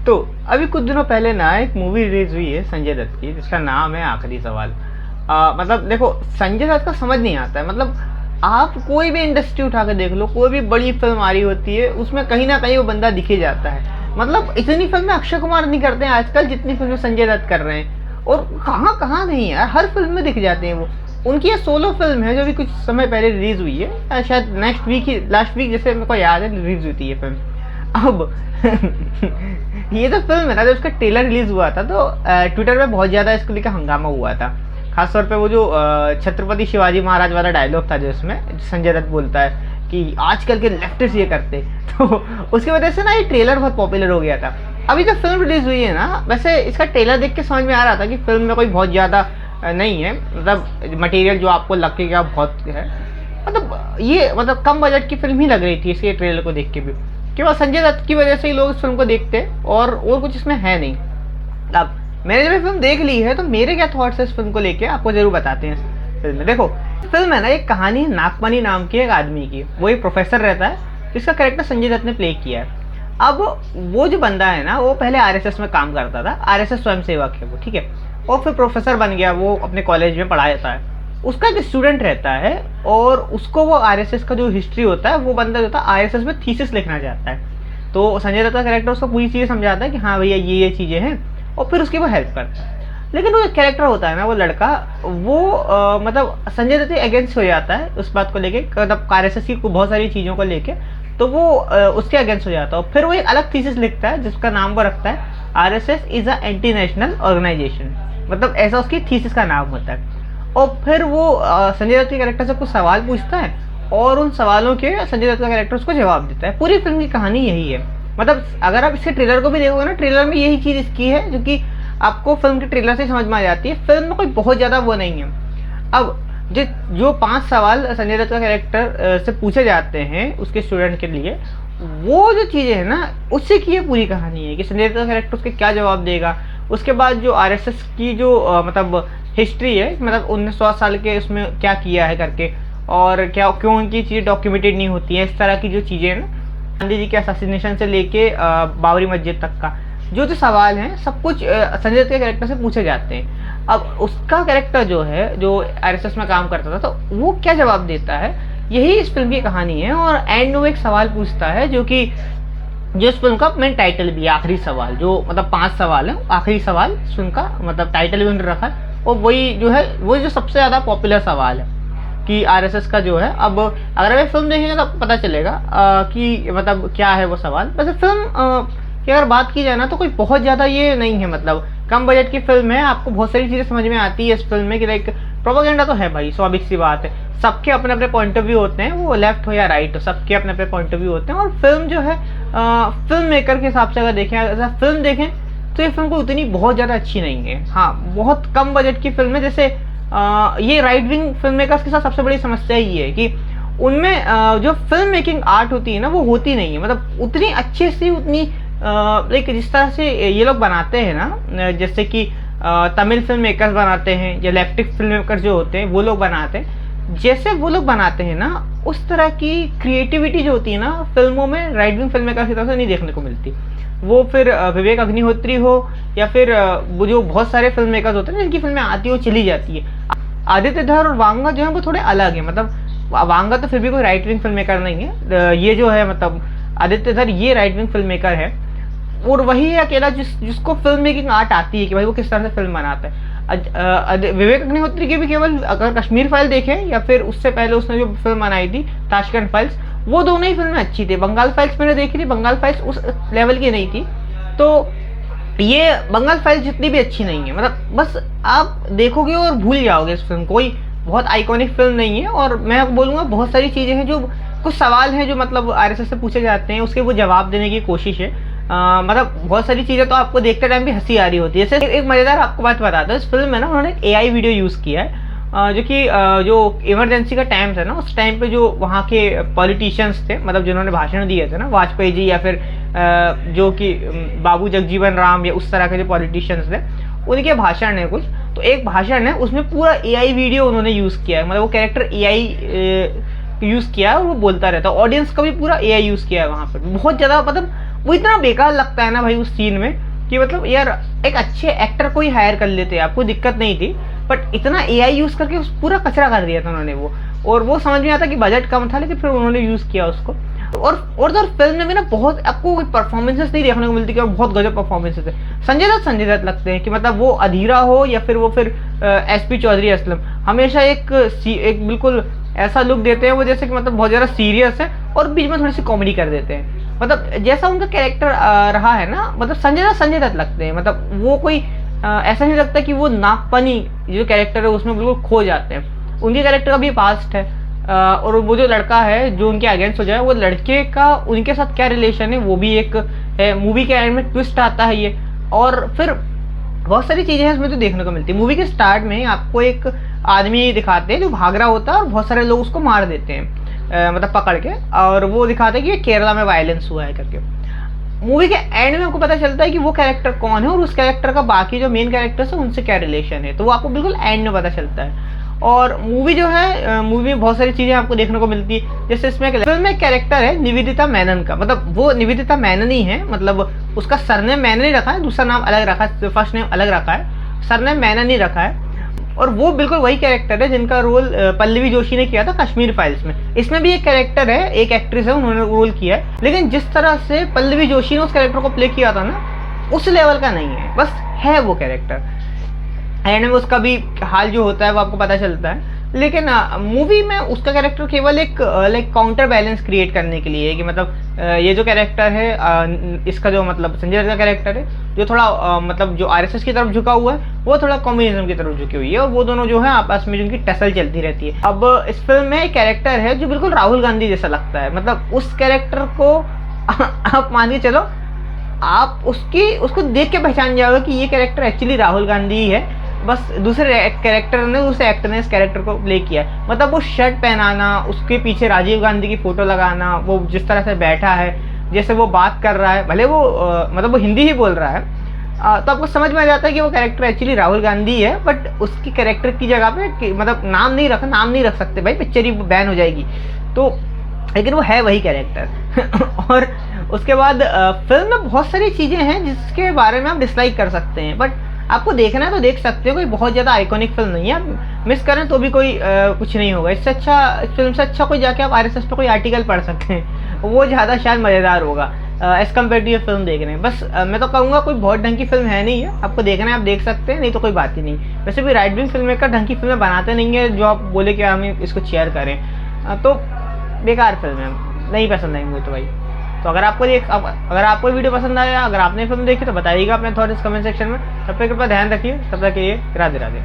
तो अभी कुछ दिनों पहले ना एक मूवी रिलीज हुई है संजय दत्त की, जिसका नाम है आखिरी सवाल। मतलब देखो, संजय दत्त का समझ नहीं आता है। मतलब आप कोई भी इंडस्ट्री उठा के देख लो, कोई भी बड़ी फिल्म आ रही होती है, उसमें कहीं ना कहीं वो बंदा दिखे जाता है। मतलब इतनी फिल्में अक्षय कुमार नहीं करते हैं आजकल जितनी फिल्में संजय दत्त कर रहे हैं। और कहाँ कहाँ नहीं यार, हर फिल्म में दिख जाते हैं वो। उनकी ये सोलो फिल्म है जो अभी कुछ समय पहले रिलीज हुई है, शायद नेक्स्ट वीक ही, लास्ट वीक जैसे मेरे को याद है रिलीज हुई थी ये फिल्म। अब ये तो फिल्म है ना, जब उसका ट्रेलर रिलीज हुआ था तो ट्विटर पे बहुत ज़्यादा इसको लेकर हंगामा हुआ था। खासतौर पे वो जो छत्रपति शिवाजी महाराज वाला डायलॉग था जो इसमें संजय दत्त बोलता है कि आजकल के लेफ्टिस्ट ये करते, तो उसकी वजह से ना ये ट्रेलर बहुत पॉपुलर हो गया था। अभी जब फिल्म रिलीज हुई है ना, वैसे इसका ट्रेलर देख के समझ में आ रहा था कि फिल्म में कोई बहुत ज़्यादा नहीं है, मतलब मटेरियल जो आपको लगेगा बहुत है। मतलब ये मतलब कम बजट की फिल्म ही लग रही थी इसके ट्रेलर को देख के भी। केवल संजय दत्त की वजह से ही लोग इस फिल्म को देखते हैं, और कुछ इसमें है नहीं। अब मैंने जब ये फिल्म देख ली है तो मेरे क्या थॉट्स है इस फिल्म को लेके आपको जरूर बताते हैं। इस फिल्म में देखो, फिल्म है ना, एक कहानी नागमणि नाम के एक आदमी की। वो एक प्रोफेसर रहता है जिसका कैरेक्टर संजय दत्त ने प्ले किया है। अब वो जो बंदा है ना, वो पहले आरएसएस में काम करता था, आरएसएस स्वयं सेवक है वो, ठीक है। और फिर प्रोफेसर बन गया, वो अपने कॉलेज में पढ़ाता है। उसका एक स्टूडेंट रहता है और उसको वो आरएसएस का जो हिस्ट्री होता है, वो बंदा जो था आरएसएस में थीसिस लिखना चाहता है। तो संजय दत्त का कैरेक्टर उसको पूरी चीज़ें समझाता है कि हाँ भैया ये चीज़ें हैं, और फिर उसकी वो हेल्प करता है। लेकिन वो कैरेक्टर होता है ना, वो लड़का, वो मतलब संजय दत्त के अगेंस्ट हो जाता है उस बात को लेके, मतलब आरएसएस की बहुत सारी चीज़ों को लेके। तो वो उसके अगेंस्ट हो जाता है, और फिर वो एक अलग थीसिस लिखता है जिसका नाम वो रखता है RSS is a anti national organisation. मतलब ऐसा उसकी थीसिस का नाम होता है। और फिर वो संजय दत्त के कैरेक्टर से कुछ सवाल पूछता है, और उन सवालों के संजय दत्त का कैरेक्टर उसको जवाब देता है। पूरी फिल्म की कहानी यही है। मतलब अगर आप इसके ट्रेलर को भी देखोगे ना, ट्रेलर में यही चीज़ इसकी है जो कि आपको फिल्म के ट्रेलर से समझ में आ जाती है। फिल्म में कोई बहुत ज़्यादा वो नहीं है। अब जो 5 सवाल संजय दत्त का कैरेक्टर से पूछे जाते हैं उसके स्टूडेंट के लिए, वो जो चीज़ें हैं ना, उससे की ये पूरी कहानी है कि संजय दत्त का कैरेक्टर उसके क्या जवाब देगा। उसके बाद जो आरएसएस की जो मतलब हिस्ट्री है, मतलब 1900 साल के उसमें क्या किया है करके, और क्या क्यों उनकी चीज़ें डॉक्यूमेंटेड नहीं होती हैं, इस तरह की जो चीज़ें हैं ना, गांधी जी के असैसिनेशन से लेके बाबरी मस्जिद तक का जो सवाल हैं, सब कुछ संजय दत्त के कैरेक्टर से पूछे जाते हैं। अब उसका कैरेक्टर जो है, जो आरएसएस में काम करता था, तो वो क्या जवाब देता है, यही इस फिल्म की कहानी है। और एंड में वो एक सवाल पूछता है जो इस फिल्म का मेन टाइटल भी है, आखिरी सवाल। जो मतलब 5 सवाल है, आखिरी सवाल इस फिल्म का मतलब टाइटल भी उन्होंने रखा है। और वही जो है, वही जो सबसे ज़्यादा पॉपुलर सवाल है कि आरएसएस का जो है। अब अगर आप फिल्म देखेंगे तो आपको पता चलेगा कि मतलब क्या है वो सवाल। वैसे फिल्म की अगर बात की जाए ना, तो कोई बहुत ज़्यादा ये नहीं है, मतलब कम बजट की फिल्म है। आपको बहुत सारी चीज़ें समझ में आती है इस फिल्म में कि लाइक प्रोपेगेंडा तो है भाई, स्वाभाविक सी बात है। सबके अपने अपने पॉइंट ऑफ व्यू होते हैं, वो लेफ्ट हो या राइट हो, सबके अपने अपने पॉइंट ऑफ व्यू होते हैं। और फिल्म जो है फिल्म मेकर के हिसाब से अगर देखें, अगर फिल्म देखें तो ये फिल्म को उतनी बहुत ज़्यादा अच्छी नहीं है। हाँ, बहुत कम बजट की फिल्म है। जैसे ये राइट विंग फिल्म मेकर्स के साथ सबसे बड़ी समस्या ये है कि उनमें जो फिल्म मेकिंग आर्ट होती है ना, वो होती नहीं है। मतलब उतनी अच्छी सी, उतनी लाइक जिस तरह से ये लोग बनाते हैं ना, जैसे कि तमिल फिल्म मेकर्स बनाते हैं, या लेफ्टिक फिल्म मेकर्स जो होते हैं वो लोग बनाते हैं, जैसे वो लोग बनाते हैं ना, उस तरह की क्रिएटिविटी जो होती है ना फिल्मों में, राइट विंग फिल्म मेकर्स की तरफ से नहीं देखने को मिलती। वो फिर विवेक अग्निहोत्री हो, या फिर वो जो बहुत सारे फिल्म मेकर्स होते हैं जिनकी फिल्में आती है वो चली जाती है। आदित्य धर और वांगा जो है वो थोड़े अलग है। मतलब वांगा तो फिर भी कोई राइट विंग फिल्म मेकर नहीं है, ये जो है मतलब आदित्य धर ये राइट विंग फिल्म मेकर है। और वही है अकेला जिसको फिल्म मेकिंग आर्ट आती है कि भाई वो किस तरह से फिल्म बनाता है। विवेक अग्निहोत्री की भी केवल अगर कश्मीर फाइल देखें, या फिर उससे पहले उसने जो फिल्म बनाई थी ताशकंद फाइल्स, वो दोनों ही फिल्में अच्छी थी। बंगाल फाइल्स मैंने देखी थी, बंगाल फाइल्स उस लेवल की नहीं थी। तो ये बंगाल फाइल्स जितनी भी अच्छी नहीं है, मतलब बस आप देखोगे और भूल जाओगे इस फिल्म। कोई बहुत आइकॉनिक फिल्म नहीं है। और मैं बोलूँगा बहुत सारी चीज़ें हैं, जो कुछ सवाल हैं जो मतलब आरएसएस से पूछे जाते हैं, उसके वो जवाब देने की कोशिश है। मतलब बहुत सारी चीज़ें तो आपको देखते टाइम भी हंसी आ रही होती है। जैसे एक मज़ेदार आपको बात बताता हूँ, इस फिल्म में ना उन्होंने एआई वीडियो यूज़ किया है, जो कि जो इमरजेंसी का टाइम था ना, उस टाइम पे जो वहाँ के पॉलिटिशियंस थे, मतलब जिन्होंने भाषण दिए थे ना, वाजपेयी जी, या फिर जो कि बाबू जगजीवन राम, या उस तरह के जो पॉलिटिशियंस थे, उनके भाषण है कुछ। तो एक भाषण है, उसमें पूरा एआई वीडियो उन्होंने यूज़ किया है। मतलब वो कैरेक्टर एआई यूज़ किया है और वो बोलता रहता है। ऑडियंस का भी पूरा एआई यूज़ किया है वहाँ पर। बहुत ज़्यादा मतलब वो इतना बेकार लगता है ना भाई उस सीन में कि मतलब यार एक अच्छे एक्टर को ही हायर कर लेते, आपको दिक्कत नहीं थी, बट इतना एआई यूज करके उस पूरा कचरा कर दिया था उन्होंने वो। और वो समझ में आता कि बजट कम था, लेकिन फिर उन्होंने यूज किया उसको। और तो फिल्म में भी ना बहुत आपको कोई परफॉर्मेंसेस नहीं देखने को मिलती कि बहुत गजब परफॉर्मेंसेस है। संजय दत्त लगते हैं कि मतलब वो अधीरा हो या फिर वो फिर एसपी चौधरी असलम, हमेशा एक बिल्कुल ऐसा लुक देते हैं वो जैसे कि मतलब बहुत ज़्यादा सीरियस है और बीच में थोड़ी सी कॉमेडी कर देते हैं। मतलब जैसा उनका कैरेक्टर रहा है ना, मतलब संजय दत्त लगते हैं। मतलब वो कोई ऐसा नहीं लगता कि वो नागपनी जो कैरेक्टर है उसमें बिल्कुल खो जाते हैं। उनके कैरेक्टर का भी पास्ट है, और वो जो लड़का है जो उनके अगेंस्ट हो जाए, वो लड़के का उनके साथ क्या रिलेशन है वो भी एक है। मूवी के एंड में ट्विस्ट आता है ये, और फिर बहुत सारी चीज़ें हैं इसमें तो देखने को मिलती है। मूवी के स्टार्ट में आपको एक आदमी दिखाते हैं जो भाग रहा होता है और बहुत सारे लोग उसको मार देते हैं, मतलब पकड़ के, और वो दिखाते हैं कि ये केरला में वायलेंस हुआ है करके। मूवी के एंड में आपको पता चलता है कि वो कैरेक्टर कौन है और उस कैरेक्टर का बाकी जो मेन कैरेक्टर्स है उनसे क्या रिलेशन है, तो वो आपको बिल्कुल एंड में पता चलता है। और मूवी जो है, मूवी में बहुत सारी चीज़ें आपको देखने को मिलती है। जैसे इसमें फिल्म में एक कैरेक्टर है निवेदिता मेनन का, मतलब वो निवेदिता मेनन ही है, मतलब उसका सरनेम मेनन ही रखा है, दूसरा नाम अलग रखा है, फर्स्ट नेम अलग रखा है, सरनेम मेनन ही रखा है। और वो बिल्कुल वही कैरेक्टर है जिनका रोल पल्लवी जोशी ने किया था कश्मीर फाइल्स में। इसमें भी एक कैरेक्टर है, एक एक्ट्रेस है, उन्होंने रोल किया है, लेकिन जिस तरह से पल्लवी जोशी ने उस कैरेक्टर को प्ले किया था ना, उस लेवल का नहीं है, बस है वो कैरेक्टर। एंड में उसका भी हाल जो होता है वो आपको पता चलता है। लेकिन मूवी में उसका कैरेक्टर केवल एक लाइक काउंटर बैलेंस क्रिएट करने के लिए है कि मतलब ये जो कैरेक्टर है, इसका जो मतलब संजय दत्त का कैरेक्टर है जो थोड़ा मतलब जो आरएसएस की तरफ झुका हुआ है, वो थोड़ा कम्युनिज्म की तरफ झुकी हुई है, और वो दोनों जो है आपस में जिनकी टसल चलती रहती है। अब इस फिल्म में एक कैरेक्टर है जो बिल्कुल राहुल गांधी जैसा लगता है, मतलब उस कैरेक्टर को आप मान के चलो, आप उसको देख के पहचान जाओगे कि ये कैरेक्टर एक्चुअली राहुल गांधी ही है, बस दूसरे कैरेक्टर ने, दूसरे एक्टर ने इस कैरेक्टर को प्ले किया है। मतलब वो शर्ट पहनाना, उसके पीछे राजीव गांधी की फोटो लगाना, वो जिस तरह से बैठा है, जैसे वो बात कर रहा है, भले वो मतलब वो हिंदी ही बोल रहा है, तो आपको समझ में आ जाता है कि वो कैरेक्टर एक्चुअली राहुल गांधी है, बट उसकी कैरेक्टर की जगह पे मतलब नाम नहीं रख सकते भाई, पिक्चर ही बैन हो जाएगी, तो लेकिन वो है वही कैरेक्टर। और उसके बाद फिल्म में बहुत सारी चीज़ें हैं जिसके बारे में आप डिसलाइक कर सकते हैं, बट आपको देखना है तो देख सकते हो, कोई बहुत ज़्यादा आइकॉनिक फिल्म नहीं है, आप मिस करें तो भी कोई कुछ नहीं होगा। इससे अच्छा, इस फिल्म से अच्छा कोई जाके आप आरएसएस पे कोई आर्टिकल पढ़ सकते हैं, वो ज़्यादा शायद मज़ेदार होगा एज़ कम्पेयर टू ये फिल्म देखने। बस मैं तो कहूँगा कोई बहुत ढंग की फिल्म है नहीं है, आपको देखना है आप देख सकते हैं, नहीं तो कोई बात ही नहीं। वैसे भी राइट विंग फिल्म मेकर ढंग की फिल्में बनाते नहीं है जो आप बोले कि हम इसको शेयर करें, तो बेकार फिल्म है, नहीं पसंद आएंगे मुझे तो भाई। तो अगर आपको वीडियो पसंद आया, अगर आपने फिल्म देखी तो बताइएगा अपने थॉट्स कमेंट सेक्शन में। तब तक कृपया ध्यान रखिए, तब तक के लिए राधे राधे।